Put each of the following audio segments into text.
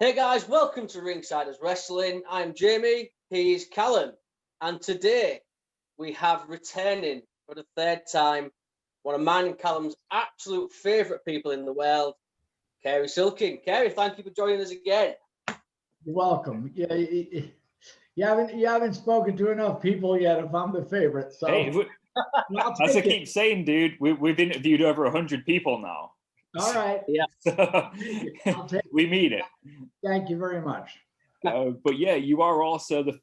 Hey guys, welcome to Ringsiders Wrestling. I'm Jamie, he's Callum, and today we have returning for the third time one of mine and Callum's absolute favourite people in the world, Cary Silkin. Cary, thank you for joining us again. You're welcome. Yeah, you haven't spoken to enough people yet if I'm the favorite. So hey, as I keep saying, dude, we've interviewed over 100 people now. All right. Yeah. We mean it. Thank you very much. But yeah, you are also the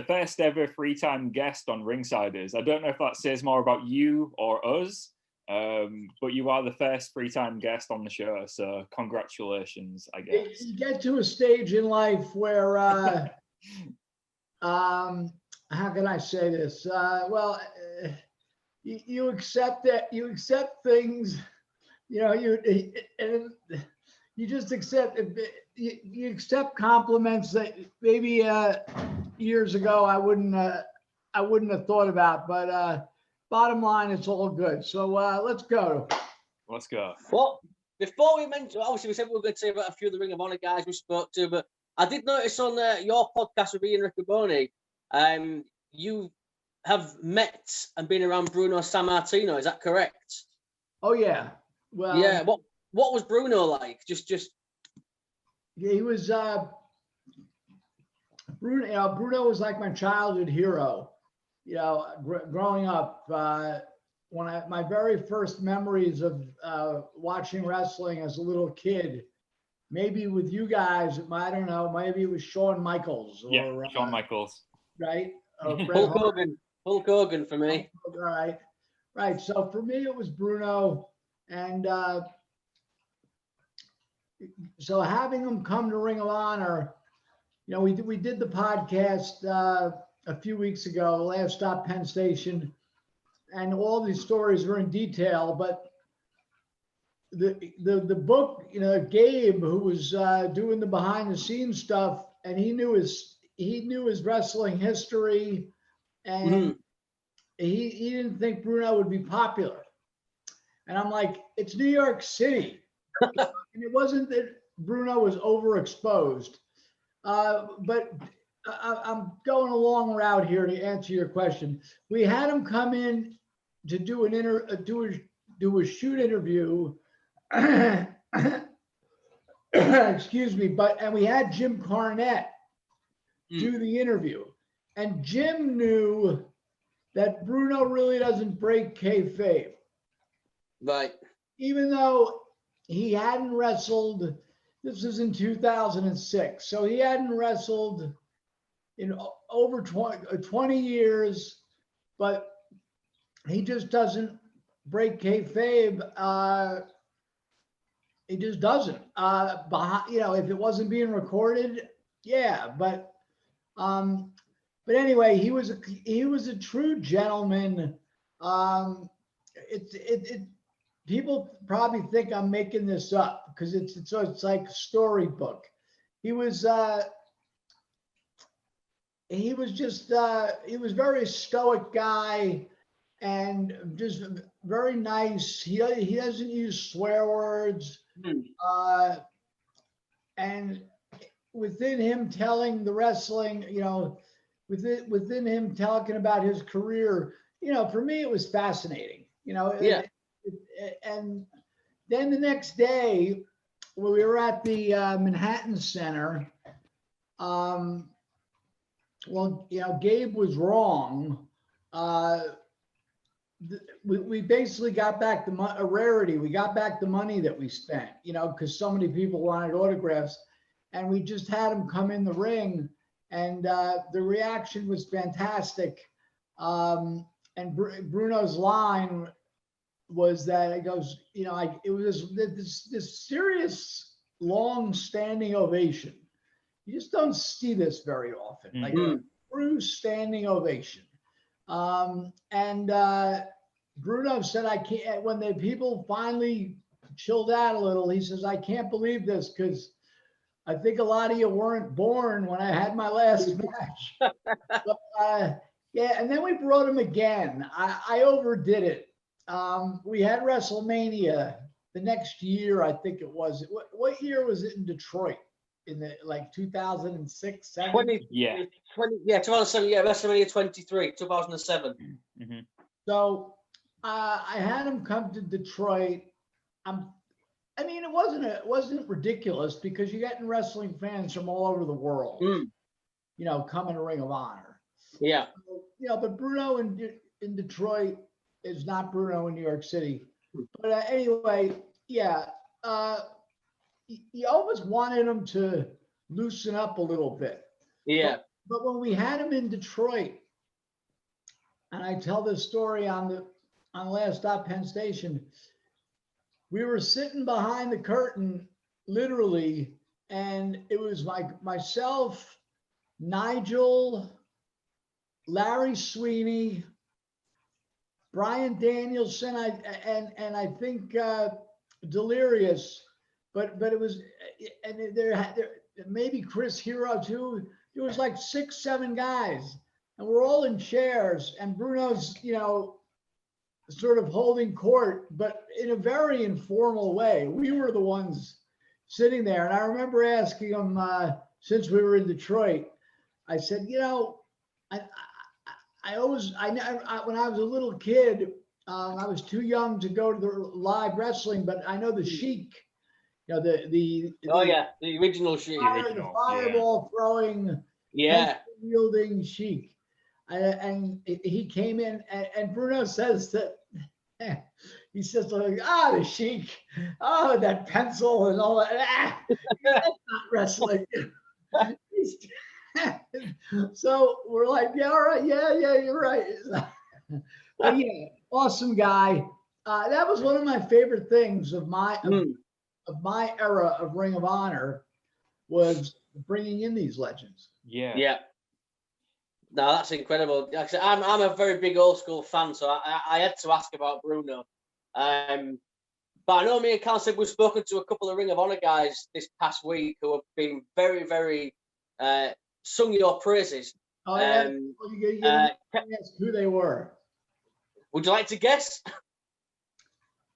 first ever three-time guest on Ringsiders. I don't know if that says more about you or us, but you are the first three-time guest on the show. So congratulations, I guess. You get to a stage in life where, how can I say this? You accept that. You accept things. You know, you just accept. You accept compliments that maybe years ago I wouldn't have thought about. But bottom line, it's all good. So let's go. Let's go. Well, before we mention, obviously we said we were going to say about a few of the Ring of Honor guys we spoke to, but I did notice on your podcast with Ian Riccoboni, you have met and been around Bruno Sammartino. Is that correct? Oh yeah. Well, yeah. What was Bruno like? Just. He was Bruno. You know, Bruno was like my childhood hero. You know, growing up, my very first memories of watching wrestling as a little kid, maybe with you guys, I don't know, maybe it was Shawn Michaels. Or, Shawn Michaels. Right. Hulk Hogan for me. All right. Right. So for me, it was Bruno. And so having him come to Ring of Honor, you know, we did the podcast a few weeks ago, Last Stop Penn Station, and all these stories were in detail. But the book, you know, Gabe, who was doing the behind the scenes stuff, and he knew his wrestling history, and he didn't think Bruno would be popular. And I'm like, it's New York City. And it wasn't that Bruno was overexposed. But I'm going a long route here to answer your question. We had him come in to do a shoot interview. Excuse me, and we had Jim Cornette do the interview. And Jim knew that Bruno really doesn't break kayfabe. Right. Even though he hadn't wrestled, this was in 2006, so he hadn't wrestled in over 20 years, but he just doesn't break kayfabe. He just doesn't. You know, if it wasn't being recorded, yeah, but anyway, he was a true gentleman. People probably think I'm making this up because it's like a storybook. He was very stoic guy and just very nice. He doesn't use swear words. And within him telling the wrestling, you know, within him talking about his career, you know, for me it was fascinating. You know, yeah. And then the next day, when we were at the Manhattan Center, well, you know, Gabe was wrong. We basically got back a rarity. We got back the money that we spent, you know, because so many people wanted autographs, and we just had him come in the ring, and the reaction was fantastic. And Bruno's line was that it goes, you know, it was this serious, long-standing ovation. You just don't see this very often, like a true standing ovation. And Bruno said, I can't, when the people finally chilled out a little, he says, I can't believe this because I think a lot of you weren't born when I had my last match. But, yeah, and then we brought him again. I overdid it. We had WrestleMania the next year, I think it was. What year was it in Detroit? in the like 2006, 7. 2007, WrestleMania 23, 2007. Mhm. So I had him come to Detroit. I mean, it wasn't ridiculous because you're getting wrestling fans from all over the world, coming to Ring of Honor. Yeah. So, but Bruno in Detroit is not Bruno in New York City. But anyway, yeah, you always wanted him to loosen up a little bit. Yeah. But when we had him in Detroit, and I tell this story on Last Stop Penn Station, we were sitting behind the curtain, literally, and it was like myself, Nigel, Larry Sweeney, Bryan Danielson, and I think Delirious, but it was, and there maybe Chris Hero too. It was like 6, 7 guys, and we're all in chairs, and Bruno's, sort of holding court, but in a very informal way. We were the ones sitting there, and I remember asking him, since we were in Detroit, I said, I always, when I was a little kid, I was too young to go to the live wrestling, but I know the Sheik, the original Sheik. the fireball throwing, wielding Sheik. And he came in, and Bruno says that, he says, the Sheik, that pencil and all that, that's not wrestling. So we're like, yeah, all right, yeah, you're right. But yeah, awesome guy. That was one of my favorite things of my era of Ring of Honor, was bringing in these legends. Yeah. No, that's incredible. Like I said, I'm a very big old school fan, so I had to ask about Bruno. But I know me and Cal said we've spoken to a couple of Ring of Honor guys this past week who have been very, very sung your praises. Oh, yeah. You ask who they were. Would you like to guess?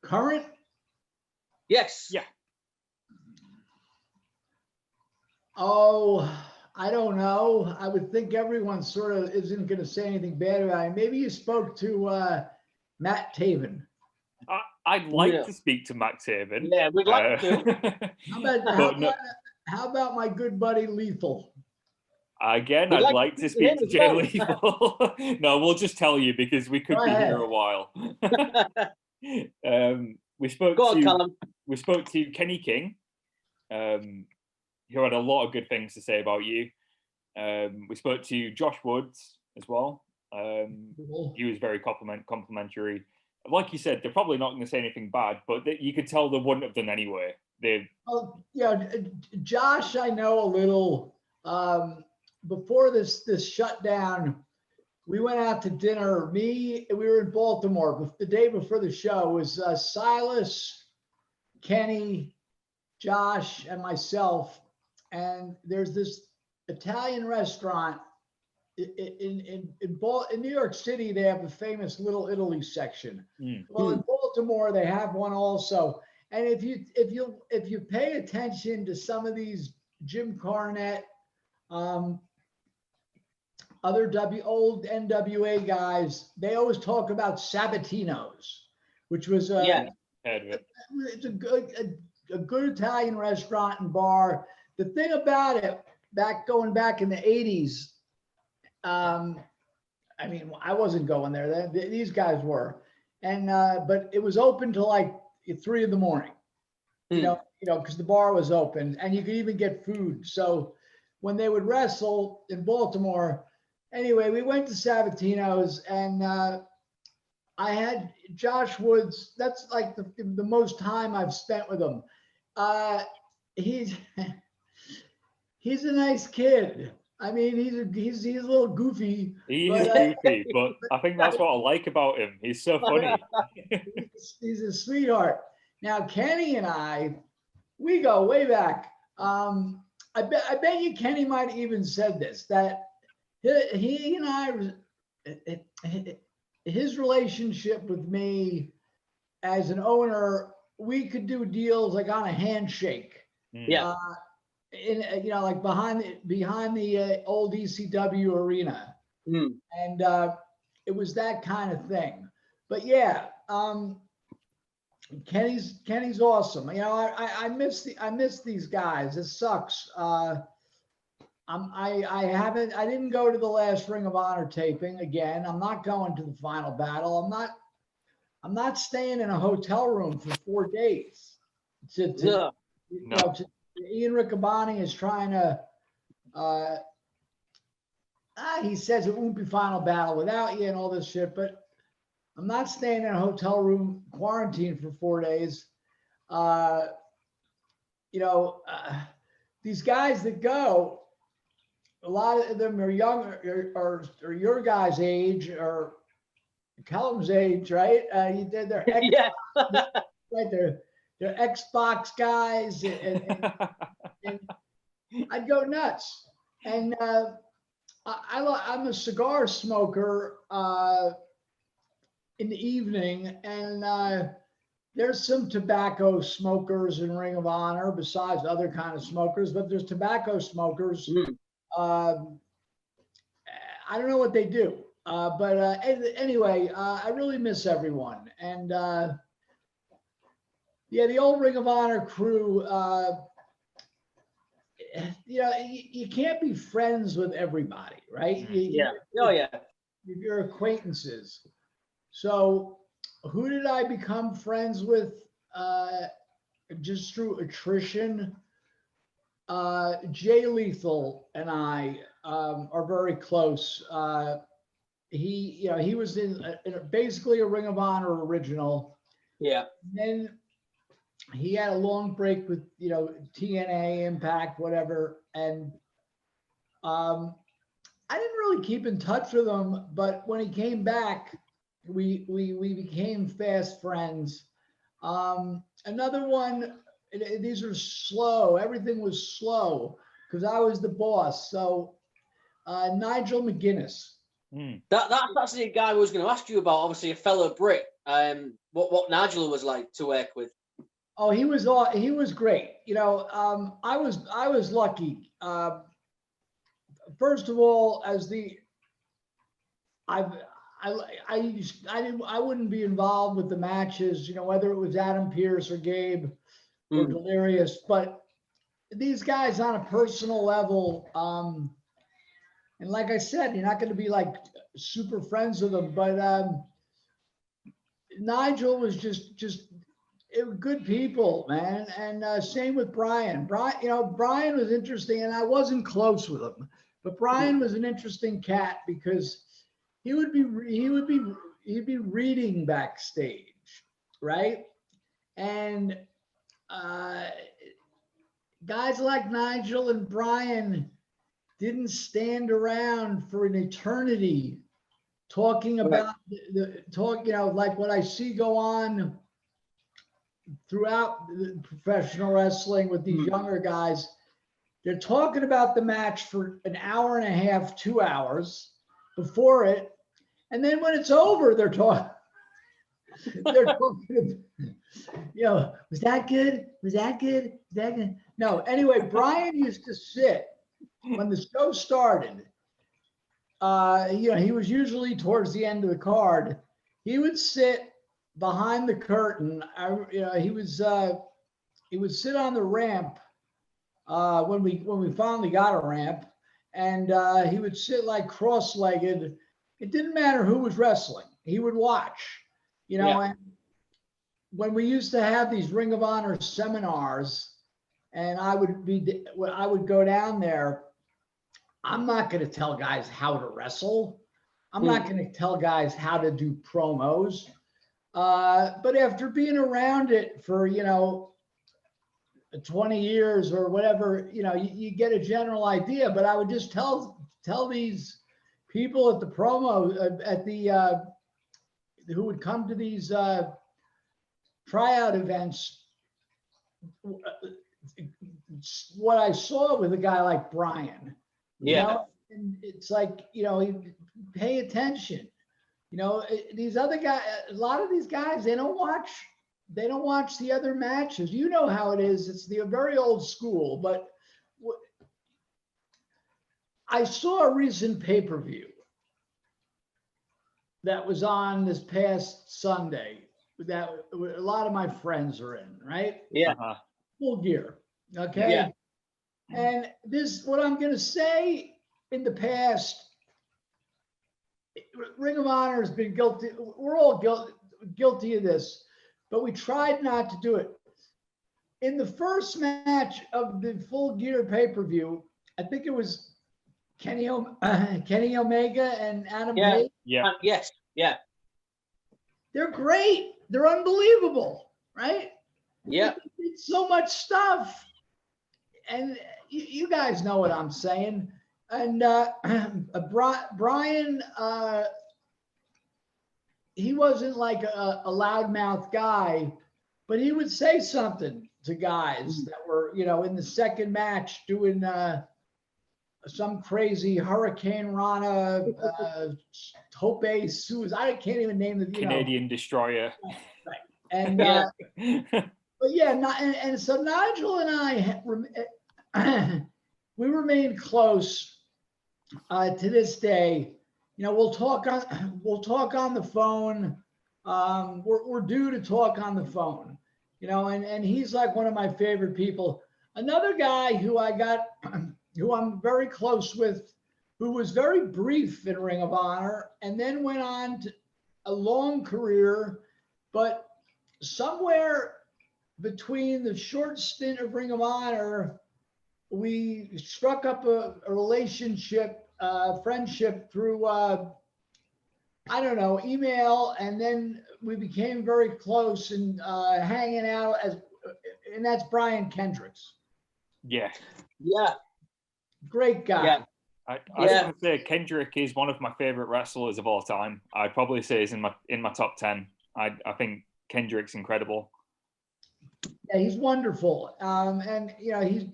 Current? Yes. Yeah. Oh, I don't know. I would think everyone sort of isn't going to say anything bad about it. Maybe you spoke to Matt Taven. I'd like to speak to Matt Taven. Yeah, we'd like to. How about my good buddy Lethal? Again, I'd like to speak to Jay Lethal. No, we'll just tell you because we could be here a while. We spoke to Kenny King, who had a lot of good things to say about you. We spoke to Josh Woods as well. He was very complimentary. Like you said, they're probably not going to say anything bad, but you could tell they wouldn't have done anyway. Josh, I know a little. Before this shutdown, we went out to dinner. We were in Baltimore, but the day before the show was Silas, Kenny, Josh, and myself. And there's this Italian restaurant in New York City. They have the famous Little Italy section. Well, in Baltimore, they have one also. And if you pay attention to some of these Jim Cornette, other old NWA guys, they always talk about Sabatino's, which was it's a good Italian restaurant and bar. The thing about it, going back in the 80s, I mean, I wasn't going there. These guys were, and but it was open till like 3 a.m. You know, because the bar was open, and you could even get food. So when they would wrestle in Baltimore, anyway, we went to Sabatino's, and I had Josh Woods. That's like the most time I've spent with him. He's a nice kid. I mean, he's a little goofy. He is goofy, but I think that's what I like about him. He's so funny. He's a sweetheart. Now, Kenny and I, we go way back. I bet you Kenny might have even said this, that he and I, his relationship with me as an owner, we could do deals like on a handshake. Yeah. in like behind the old ECW arena, and it was that kind of thing. But yeah, Kenny's awesome. I miss these guys. It sucks. I didn't go to the last Ring of Honor taping again. I'm not going to the Final Battle. I'm not staying in a hotel room for 4 days. Ian Riccaboni is trying to. He says it won't be Final Battle without you and all this shit, but I'm not staying in a hotel room quarantined for 4 days. These guys that go, a lot of them are young or your guys' age or Callum's age, right? They're right. They're Xbox guys, and I'd go nuts. And I'm a cigar smoker in the evening, and there's some tobacco smokers in Ring of Honor besides other kind of smokers, but there's tobacco smokers. I don't know what they do, but anyway, I really miss everyone. And the old Ring of Honor crew, you can't be friends with everybody, right? Your acquaintances. So who did I become friends with just through attrition? Jay Lethal and I are very close. He was in basically a Ring of Honor original. Yeah. And then he had a long break with TNA, Impact, whatever, and I didn't really keep in touch with him. But when he came back, we became fast friends. Another one. These are slow. Everything was slow because I was the boss. So Nigel McGuinness. That's actually a guy I was going to ask you about. Obviously, a fellow Brit. What Nigel was like to work with. Oh, he was great. I was lucky. First of all, I wouldn't be involved with the matches. Whether it was Adam Pearce or Gabe. Or Delirious, but these guys on a personal level, and like I said, you're not going to be like super friends with them, but Nigel was just good people, man, and same with Bryan. Bryan was interesting, and I wasn't close with him, but Bryan was an interesting cat because he'd be reading backstage, right, and guys like Nigel and Bryan didn't stand around for an eternity talking about like what I see go on throughout the professional wrestling with these younger guys. They're talking about the match for an hour and a half, 2 hours before it. And then when it's over, they're talking. Was that good? Was that good? Was that good? No, anyway, Bryan used to sit when the show started. He was usually towards the end of the card. He would sit behind the curtain. He would sit on the ramp when we finally got a ramp, and he would sit like cross-legged. It didn't matter who was wrestling. He would watch. And when we used to have these Ring of Honor seminars, and I would go down there, I'm not going to tell guys how to wrestle. I'm not going to tell guys how to do promos. But after being around it for, 20 years or whatever, you get a general idea. But I would just tell these people at the promo, who would come to these tryout events, what I saw with a guy like Bryan. And it's like, pay attention. These other guys, a lot of these guys, they don't watch the other matches. You know how it is. It's the very old school, but I saw a recent pay-per-view that was on this past Sunday that a lot of my friends are in, right? Yeah. Full Gear. Okay. Yeah. And this, what I'm going to say, in the past, Ring of Honor has been guilty. We're all guilty of this, but we tried not to do it. In the first match of the Full Gear pay-per-view, I think it was Kenny Omega and Adam Page. Yeah. Yes. Yeah. They're great. They're unbelievable, right? Yeah. They did so much stuff. And you guys know what I'm saying. And Bryan, he wasn't like a loudmouth guy, but he would say something to guys that were, in the second match doing some crazy Hurricane Rana, Tope Suez. I can't even name the Canadian Destroyer. Right. And but yeah, and so Nigel and I, we remain close to this day. We'll talk on the phone. We're due to talk on the phone. And he's like one of my favorite people. Another guy who I'm very close with, who was very brief in Ring of Honor and then went on to a long career, but somewhere between the short stint of Ring of Honor, we struck up a relationship, friendship through, email, and then we became very close and hanging out and that's Brian Kendricks. Yeah. Yeah. Great guy. Yeah. I was going to say Kendrick is one of my favorite wrestlers of all time. I'd probably say he's in my top 10. I think Kendrick's incredible. Yeah, he's wonderful. And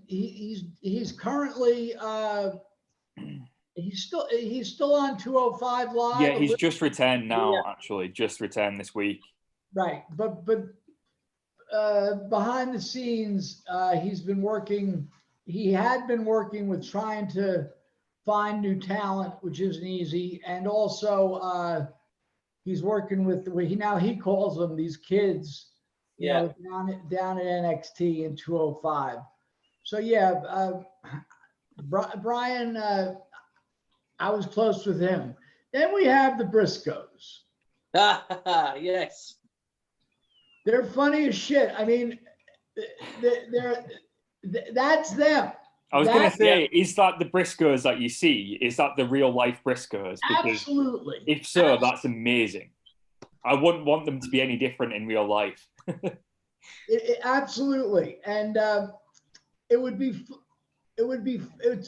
he's currently he's still on 205 Live. Yeah, he's just returned now. Actually, just returned this week. Right, but behind the scenes, he's been working. He had been working with trying to find new talent, which isn't easy, and also he's working with he calls them these kids. Down at NXT in 205. So Brian, I was close with him. Then we have the Briscoes. Yes. They're funny as shit. I mean, that's them. I was going to say, is that the Briscoes that you see? Is that the real life Briscoes? Because absolutely. If so, that's amazing. I wouldn't want them to be any different in real life. Absolutely, and it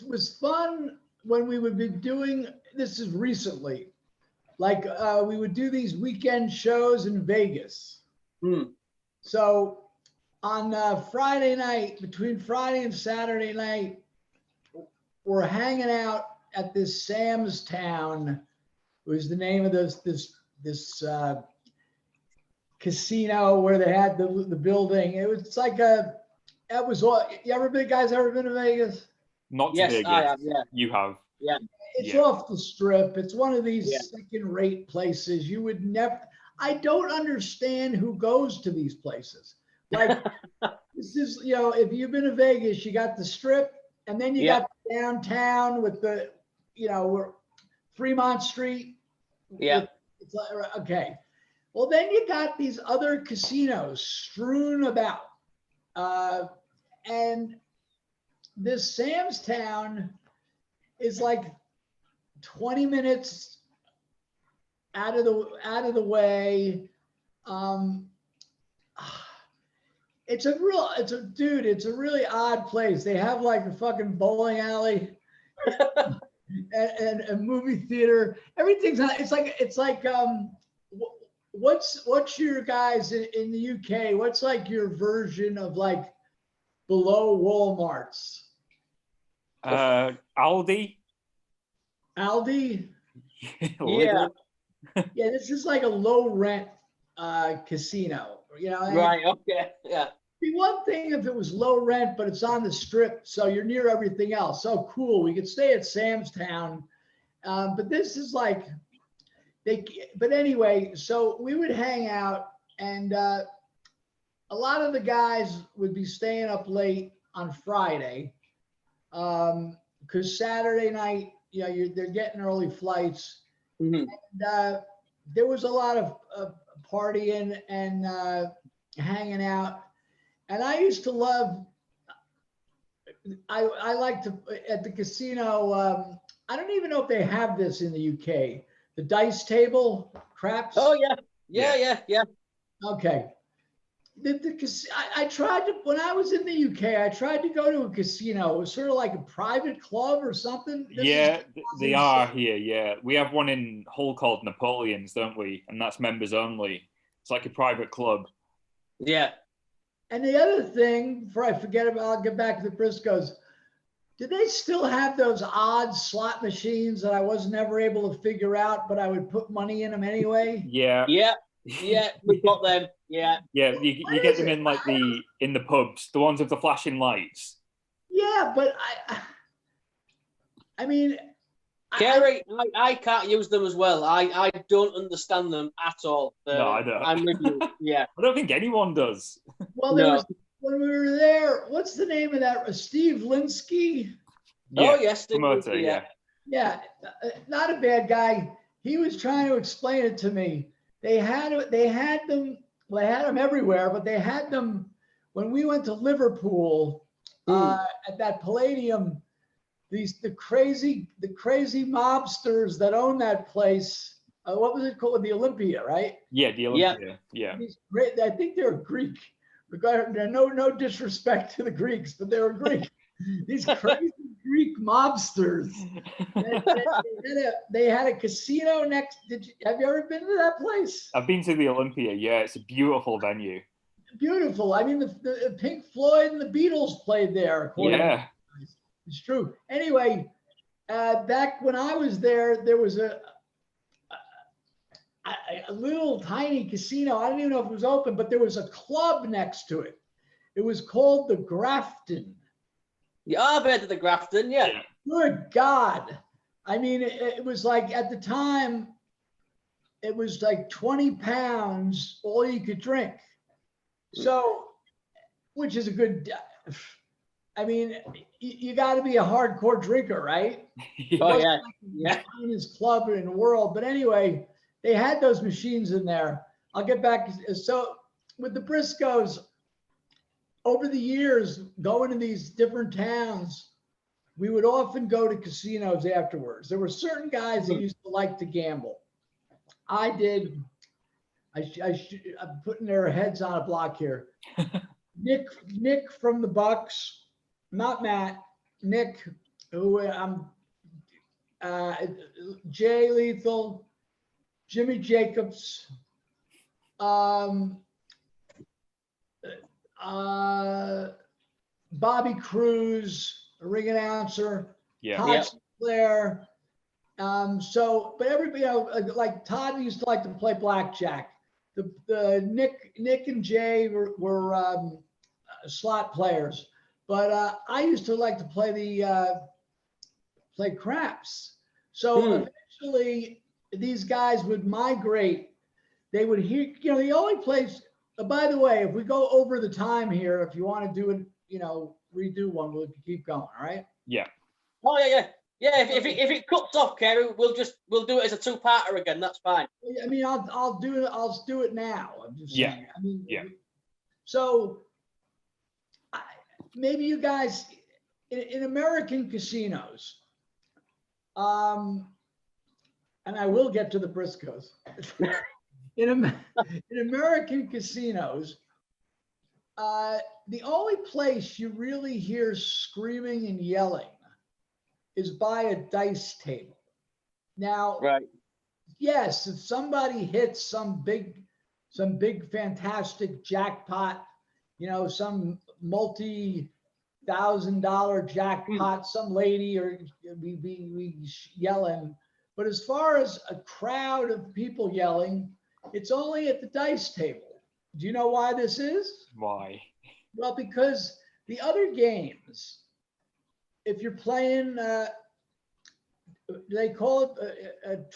was fun when we would be doing this. Is recently, like we would do these weekend shows in Vegas. So on Friday night, between Friday and Saturday night, we're hanging out at this Sam's Town. It was the name of this casino where they had the building. It was like guys ever been to Vegas? Not to yes, Vegas. I have, yeah. You have. Yeah. It's off the strip. It's one of these second-rate places. You would never. I don't understand who goes to these places. Like this is, if you've been to Vegas, you got the strip, and then you got downtown with the, Fremont Street. Yeah. It's like, okay. Well, then you got these other casinos strewn about. And this Sam's Town is like 20 minutes out of the way. It's a really odd place. They have like a fucking bowling alley and a movie theater. Everything's on. It's like what's your guys in the UK? What's like your version of like below Walmart's? Aldi. Aldi? Yeah. Yeah, this is like a low rent casino, Right. Okay. Yeah. be one thing if it was low rent, but it's on the strip, so you're near everything else. So cool. We could stay at Sam's Town, but this is like But anyway, so we would hang out, and a lot of the guys would be staying up late on Friday, because Saturday night, they're getting early flights. Mm-hmm. And there was a lot of partying and hanging out. And I used to love, I like to, at the casino, I don't even know if they have this in the UK, the dice table, craps. Oh, yeah. Okay. I tried to, when I was in the UK, I tried to go to a casino. It was sort of like a private club or something. They are here. Yeah. We have one in Hull called Napoleon's, don't we? And that's members only. It's like a private club. Yeah. And the other thing, before I forget about, I'll get back to the Briscoes. Do they still have those odd slot machines that I was never able to figure out, but I would put money in them anyway? Yeah. Yeah, we've got them. Yeah. Yeah, you get them in like in the pubs, the ones with the flashing lights. Yeah, but I mean, Cary, I can't use them as well. I don't understand them at all. No, I don't. I'm with you. Yeah. I don't think anyone does. Well, there was, when we were there, what's the name of that? Steve Linsky? Yeah. Oh, yes. Promoter, yeah. Yeah, not a bad guy. He was trying to explain it to me. They had them everywhere, but they had them when we went to Liverpool at that Palladium. The crazy mobsters that own that place. What was it called? The Olympia, right? Yeah, the Olympia. Yeah. I think they're Greek. No disrespect to the Greeks, but they were Greek. These crazy Greek mobsters. They had a casino next. Have you ever been to that place? I've been to the Olympia. Yeah, it's a beautiful venue. Beautiful. I mean, the Pink Floyd and the Beatles played there. Yeah, it's true. Anyway, back when I was there was a little tiny casino. I don't even know if it was open, but there was a club next to it. It was called the Grafton. Yeah, I've heard of the Grafton, yeah. Good God. I mean, it was like, at the time, it was like 20 pounds, all you could drink. So, which is a good, I mean, you got to be a hardcore drinker, right? Oh, yeah. The finest club in the world. But anyway, they had those machines in there. I'll get back. So, with the Briscoes, over the years, going to these different towns, we would often go to casinos afterwards. There were certain guys that used to like to gamble. I did. I'm putting their heads on a block here. Nick from the Bucks, not Matt. Nick, who Jay Lethal, Jimmy Jacobs, Bobby Cruz, a ring announcer, Todd Sinclair. But everybody, like Todd used to like to play blackjack. The Nick and Jay were slot players, but I used to like to play craps. So eventually, these guys would migrate. They would hear, the only place. By the way, if we go over the time here, if you want to do it, redo one, we'll keep going. All right? Yeah. Oh yeah. If it cuts off, Cary, we'll do it as a two-parter again. That's fine. I mean, I'll do it now. I'm just saying. I mean, So maybe you guys in American casinos, and I will get to the Briscoes. In American casinos, the only place you really hear screaming and yelling is by a dice table. Now, right. Yes, if somebody hits some big fantastic jackpot, some multi-$1,000 jackpot, some lady or we yelling. But as far as a crowd of people yelling, it's only at the dice table. Do you know why this is? Why? Well, because the other games, if you're playing, they call it,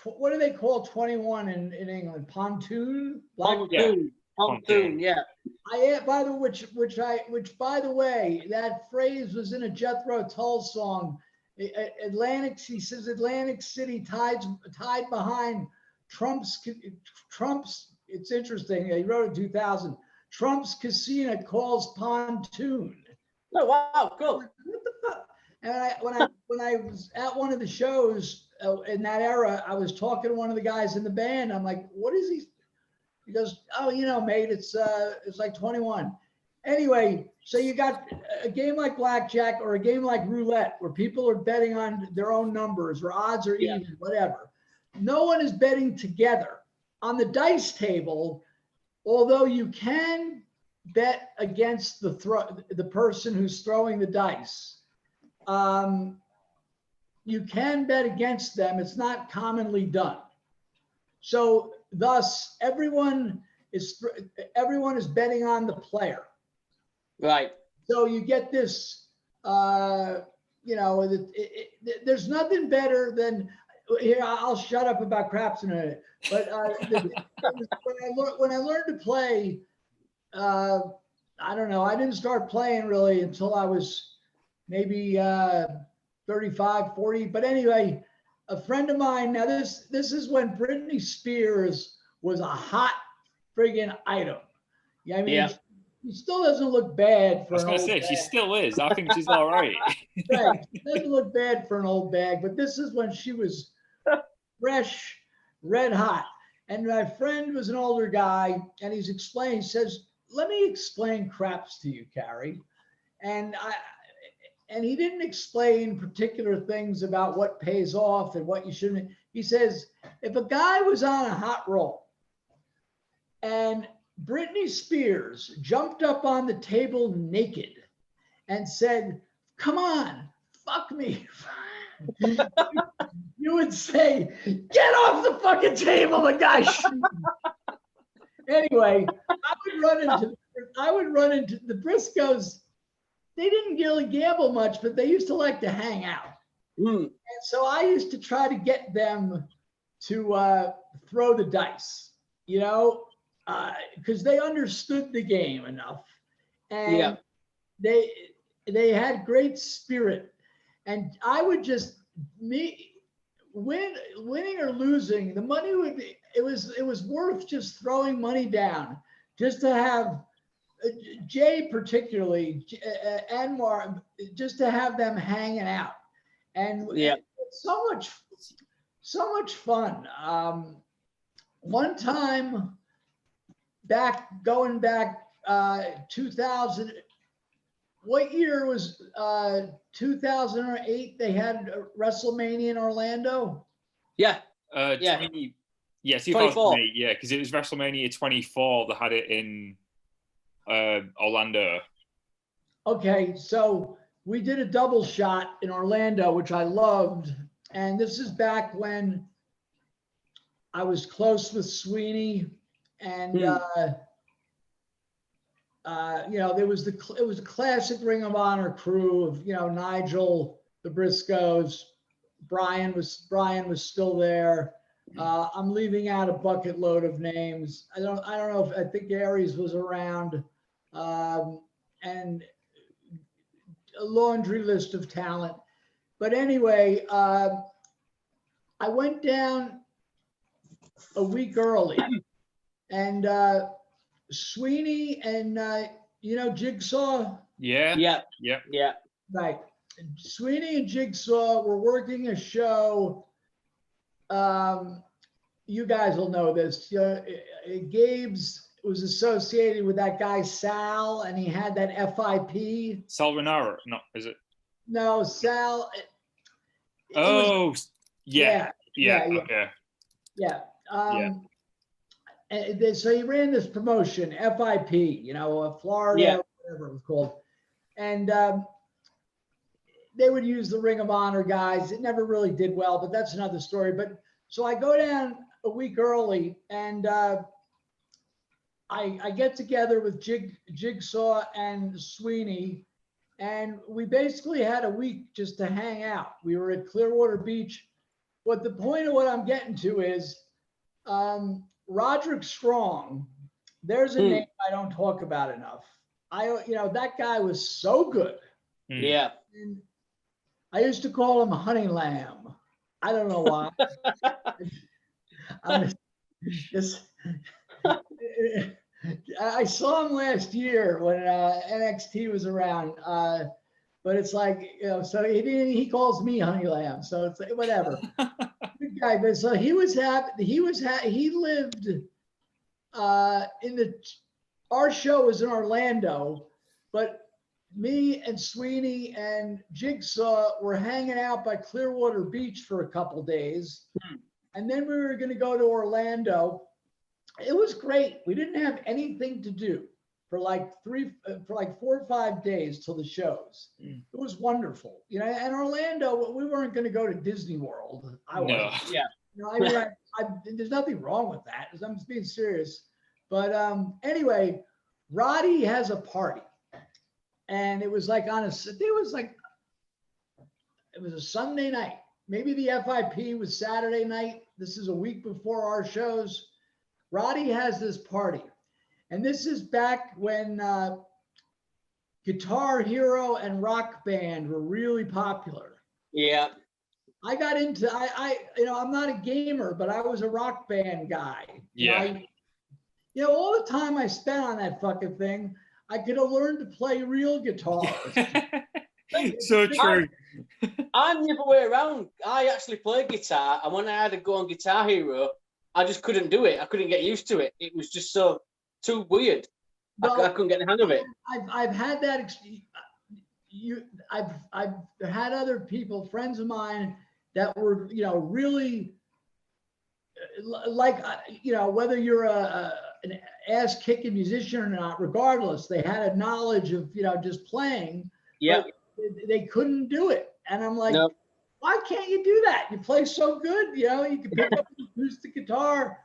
what do they call 21 in England? Pontoon? Pontoon. Pontoon, yeah. By the way, that phrase was in a Jethro Tull song. He says Atlantic City tied behind Trump's. It's interesting. He wrote it in 2000. Trump's casino calls Pontoon. Oh wow, cool. What the fuck? And when I was at one of the shows in that era, I was talking to one of the guys in the band. I'm like, "What is he?" He goes, "Oh, mate, it's like 21." Anyway, so you got a game like blackjack or a game like roulette where people are betting on their own numbers or odds or even, whatever. No one is betting together. On the dice table, although you can bet against the person who's throwing the dice, you can bet against them. It's not commonly done. So thus, everyone is betting on the player. Right. So you get this, there's nothing better than, here, I'll shut up about craps in a minute, but when I learned to play, I don't know, I didn't start playing really until I was maybe 35, 40. But anyway, a friend of mine, now this is when Britney Spears was a hot friggin' item. Yeah, I mean, she still doesn't look bad for an old bag. She still is. I think she's all right. Right. She doesn't look bad for an old bag, but this is when she was fresh, red hot. And my friend was an older guy, and he says, "Let me explain craps to you, Cary." And he didn't explain particular things about what pays off and what you shouldn't. He says, if a guy was on a hot roll and Britney Spears jumped up on the table naked and said, "Come on, fuck me," you would say, "Get off the fucking table, the guy." Anyway, I would run into the Briscoes. They didn't really gamble much, but they used to like to hang out. And so I used to try to get them to throw the dice, because they understood the game enough, and they had great spirit. And I would just winning or losing, the money it was worth just throwing money down, just to have Jay particularly and Mark, just to have them hanging out, and so much fun. One time going back 2000, what year was 2008? They had WrestleMania in Orlando. Yeah. 2008. Yeah, because it was WrestleMania 24 that had it in Orlando. Okay, so we did a double shot in Orlando, which I loved. And this is back when I was close with Sweeney, and it was a classic Ring of Honor crew of Nigel, the Briscoes, Bryan was still there. I'm leaving out a bucket load of names. I don't know if I think Aries was around, and a laundry list of talent. But anyway, I went down a week early, and Sweeney and Jigsaw. Yeah. Right. Sweeney and Jigsaw were working a show. You guys will know this. Gabe's was associated with that guy Sal, and he had that FIP. Sal Renaro, no, is it? No, Sal. Yeah. And so he ran this promotion, FIP, Florida, whatever it was called. And they would use the Ring of Honor guys. It never really did well, but that's another story. But so I go down a week early, and I get together with Jigsaw and Sweeney, and we basically had a week just to hang out. We were at Clearwater Beach. But the point of what I'm getting to is Roderick Strong. There's a name I don't talk about enough. That guy was so good. Yeah. And I used to call him Honey Lamb. I don't know why. I saw him last year when NXT was around, but it's like, so he calls me Honey Lamb, so it's like, whatever. Good guy, but so he was happy. He lived our show was in Orlando, but me and Sweeney and Jigsaw were hanging out by Clearwater Beach for a couple days. And then we were going to go to Orlando. It was great. We didn't have anything to do for like 4 or 5 days till the shows. It was wonderful. And Orlando, we weren't going to go to Disney World. I wasn't. Yeah. There's nothing wrong with that. I'm just being serious. But anyway, Roddy has a party. And it was like it was a Sunday night. Maybe the FIP was Saturday night. This is a week before our shows. Roddy has this party. And this is back when Guitar Hero and Rock Band were really popular. Yeah. I got into, I'm not a gamer, but I was a Rock Band guy. Yeah. All the time I spent on that fucking thing, I could have learned to play real guitar. So true. I'm the other way around. I actually played guitar, and when I had to go on Guitar Hero, I just couldn't do it. I couldn't get used to it. It was just too weird. I couldn't get the hang of it. I've had that. I've had other people, friends of mine, that were really like whether you're an ass-kicking musician or not, regardless, they had a knowledge of just playing. Yeah. They couldn't do it, and I'm like, nope. Why can't you do that? You play so good, you can pick up an acoustic guitar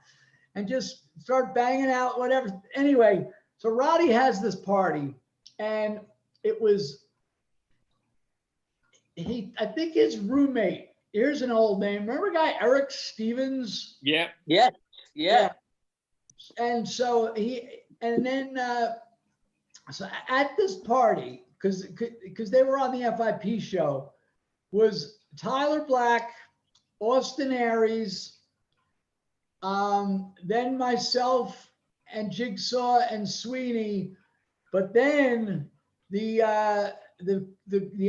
and just start banging out whatever. Anyway, so Roddy has this party, and it was I think his roommate. Here's an old name. Remember guy Eric Stevens? Yeah. And so so at this party, because they were on the FIP show, was Tyler Black, Austin Aries, then myself and Jigsaw and Sweeney, but then the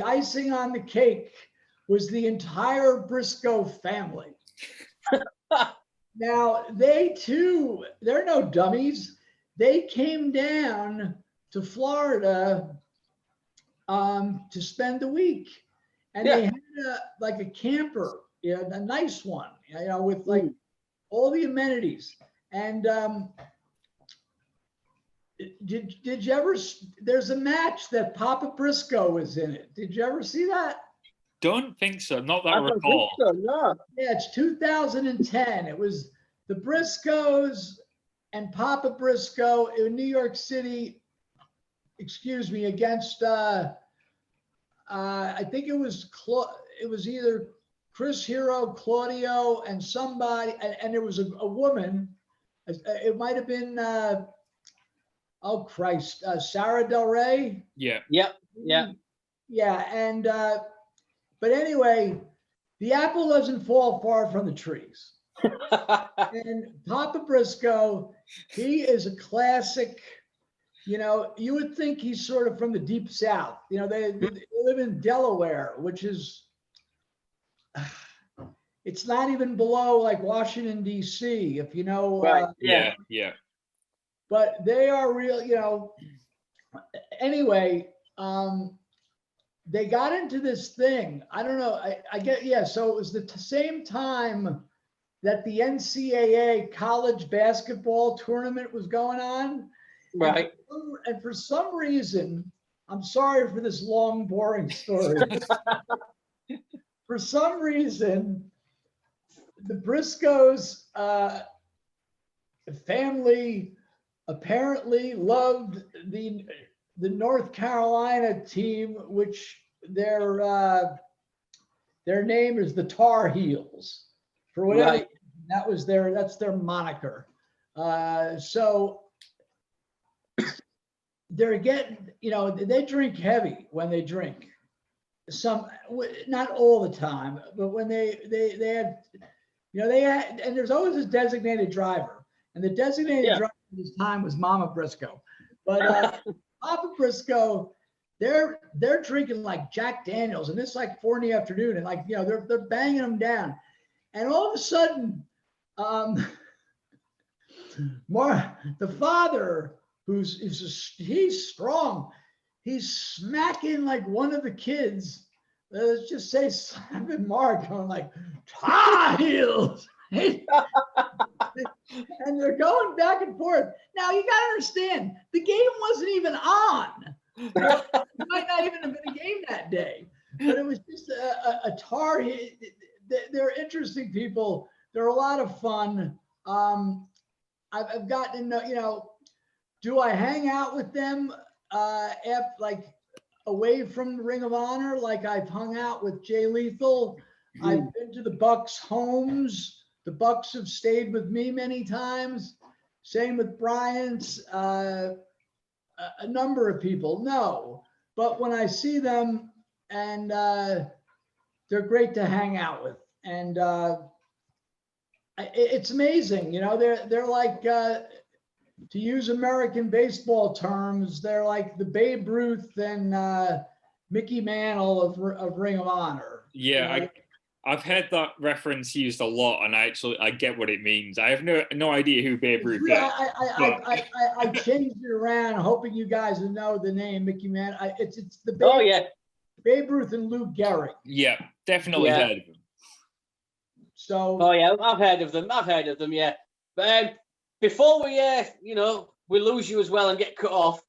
icing on the cake was the entire Briscoe family. Now, they too, they're no dummies. They came down to Florida to spend the week. And they had a camper, a nice one, with like all the amenities. And did you ever, there's a match that Papa Briscoe was in it. Did you ever see that? Don't think so. Not that I recall. Think so, no. Yeah, it's 2010. It was the Briscoes and Papa Briscoe in New York City, against, I think it was either Chris Hero, Claudio, and somebody, and there was a woman. It might have been, Sarah Del Rey. Yeah. Yeah. And but anyway, the apple doesn't fall far from the trees. And Papa Briscoe, he is a classic. You would think he's sort of from the deep South. They live in Delaware, which is, it's not even below like Washington, D.C., if you know. Right. Yeah. But they are real, anyway, they got into this thing. I don't know. I get, so it was the same time that the NCAA college basketball tournament was going on. Right. And for some reason, I'm sorry for this long, boring story. For some reason, the Briscoes family apparently loved the North Carolina team, which their name is the Tar Heels. For whatever Right. that's their moniker. So they're getting, they drink heavy when they drink. Not all the time, but when they had, and there's always a designated driver, and the designated driver at this time was Mama Briscoe. But Papa Briscoe, they're drinking like Jack Daniels, and it's like 4 p.m, and like they're banging them down, and all of a sudden, the father, he's strong, he's smacking like one of the kids. Let's just say slapping Mark on like Tar Heels. And they're going back and forth. Now you gotta understand, the game wasn't even on. It might not even have been a game that day, but it was just a Tar Heel. They're interesting people. They're a lot of fun. I've gotten to know, do I hang out with them away from the Ring of Honor? Like I've hung out with Jay Lethal. I've been to the Bucks' homes. The Bucks have stayed with me many times. Same with Bryant's. A number of people, no. But when I see them, and they're great to hang out with. And it's amazing, they're like, to use American baseball terms, they're like the Babe Ruth and Mickey Mantle of Ring of Honor. Yeah, I've heard that reference used a lot, and I get what it means. I have no idea who Babe Ruth is. I changed it around, hoping you guys would know the name Mickey Mantle. It's the Babe Ruth and Lou Gehrig. Yeah, definitely heard of them. So. Oh yeah, I've heard of them. Yeah, but before we we lose you as well and get cut off,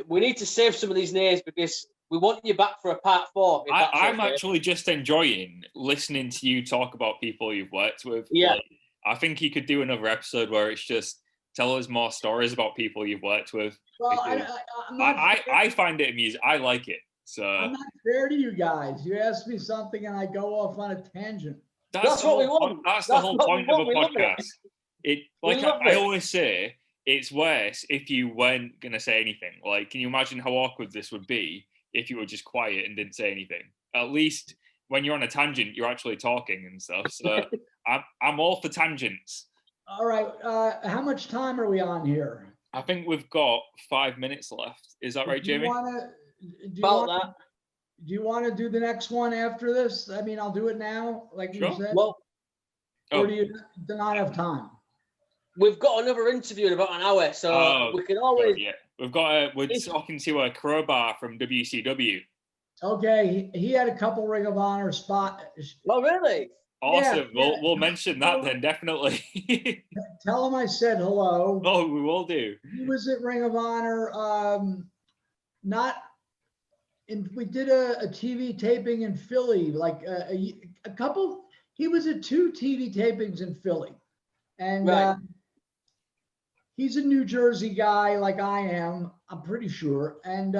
we need to save some of these names because we want you back for a part 4. I'm actually just enjoying listening to you talk about people you've worked with. Yeah. Like, I think you could do another episode where it's just tell us more stories about people you've worked with. Well, I find it amusing. I like it. So I'm not fair to you guys. You ask me something and I go off on a tangent. That's what we want. That's the whole point of a podcast. I always say, it's worse if you weren't going to say anything. Like, can you imagine how awkward this would be if you were just quiet and didn't say anything? At least when you're on a tangent, you're actually talking and stuff. So I'm all for tangents. All right. How much time are we on here? I think we've got 5 minutes left. Is that right, Jamie? Do you want to do the next one after this? I mean, I'll do it now, like you said. Well, or do you not have time? We've got another interview in about an hour, so we can always. We're talking to a Crowbar from WCW. Okay, he had a couple Ring of Honor spot. Oh, really? Awesome. Yeah. We'll mention that then, definitely. Tell him I said hello. Oh, we will do. He was at Ring of Honor. We did a TV taping in Philly, like a couple. He was at 2 TV tapings in Philly, and he's a New Jersey guy like I am. I'm pretty sure, and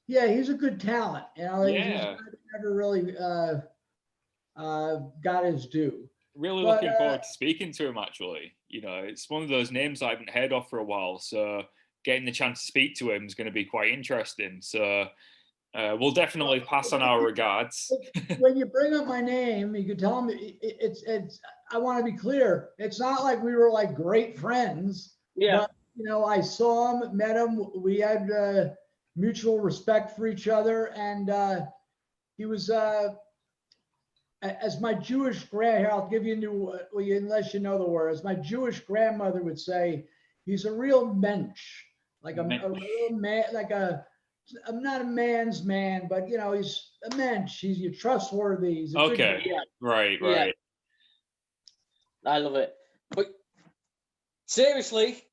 he's a good talent. He's never really got his due. Really looking forward to speaking to him. Actually, it's one of those names I haven't heard of for a while, so getting the chance to speak to him is going to be quite interesting. So. We'll definitely pass on our regards. When you bring up my name, you can tell him it's. I want to be clear. It's not like we were like great friends. Yeah. But, I saw him, met him. We had mutual respect for each other, and he was as my Jewish here. I'll give you unless you know the word. As my Jewish grandmother would say, he's a real mensch, like a real man, like a. I'm not a man's man, but he's a mensch. You're trustworthy. He's a okay. Right. Yeah. I love it. But seriously,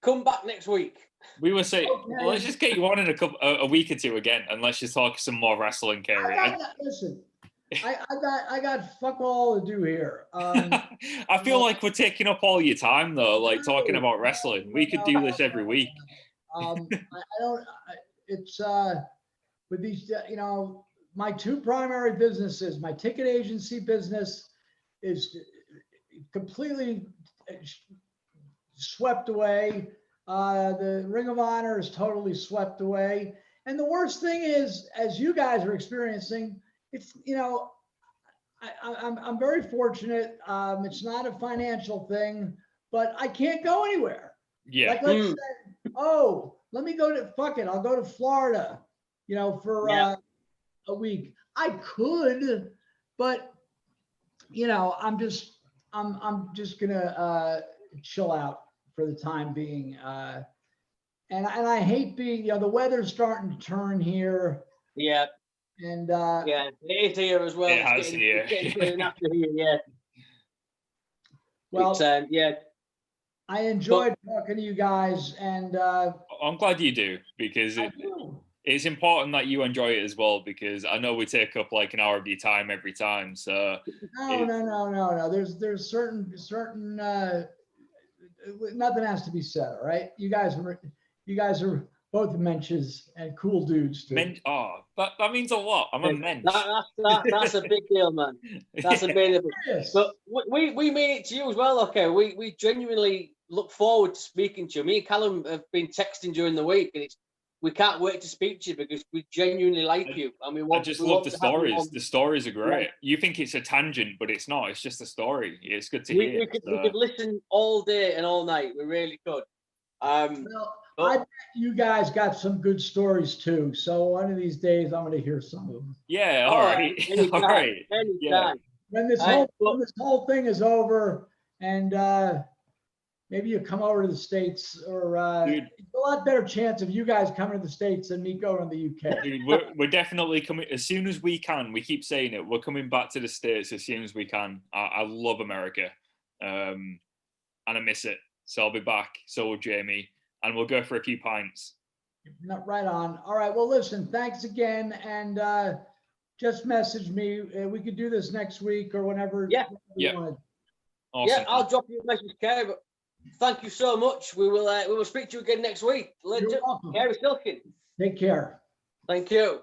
come back next week. We will say, let's just get you on in a week or two again, and let's just talk some more wrestling, Cary. Listen, I got fuck all to do here. I feel like we're taking up all your time though, like talking about wrestling. We could do this every week. I don't. It's with these, my two primary businesses. My ticket agency business is completely swept away. The Ring of Honor is totally swept away. And the worst thing is, as you guys are experiencing, it's, I'm very fortunate. It's not a financial thing, but I can't go anywhere. Yeah. Like, let's say, oh, let me go to, fuck it, I'll go to Florida, for a week. I could, but, I'm just gonna chill out for the time being. And I hate being, the weather's starting to turn here. Yeah. And yeah, it is here as well. It's getting after here, yeah. Well, yeah. I enjoyed talking to you guys, and I'm glad you do, because it's important that you enjoy it as well, because I know we take up like an hour of your time every time. So no. There's certain nothing has to be said. All right, you guys are both mentions and cool dudes too. That means a lot. I'm a mensch. That's a big deal, man. That's a big deal. Yes. But we mean it to you as well. Okay, we genuinely look forward to speaking to you. Me and Callum have been texting during the week, and we can't wait to speak to you because we genuinely like you, and we want. I just love the stories. The stories are great. Yeah. You think it's a tangent, but it's not. It's just a story. It's good to hear. We could listen all day and all night. We really could. I bet you guys got some good stories too. So one of these days, I'm going to hear some of them. Yeah. All right. Anytime, all right. anytime. When this whole thing is over, and maybe you come over to the States, or Dude, a lot better chance of you guys coming to the States than me going to the UK. Dude, we're definitely coming as soon as we can. We keep saying it. We're coming back to the States as soon as we can. I love America, and I miss it. So I'll be back. So will Jamie, and we'll go for a few pints. Right on. All right. Well, listen. Thanks again, and just message me. We could do this next week or whenever. Yeah. You want. Awesome. Yeah, I'll drop you a message, Cary. But thank you so much. We will speak to you again next week. You're welcome. Cary Silkin. Take care. Thank you.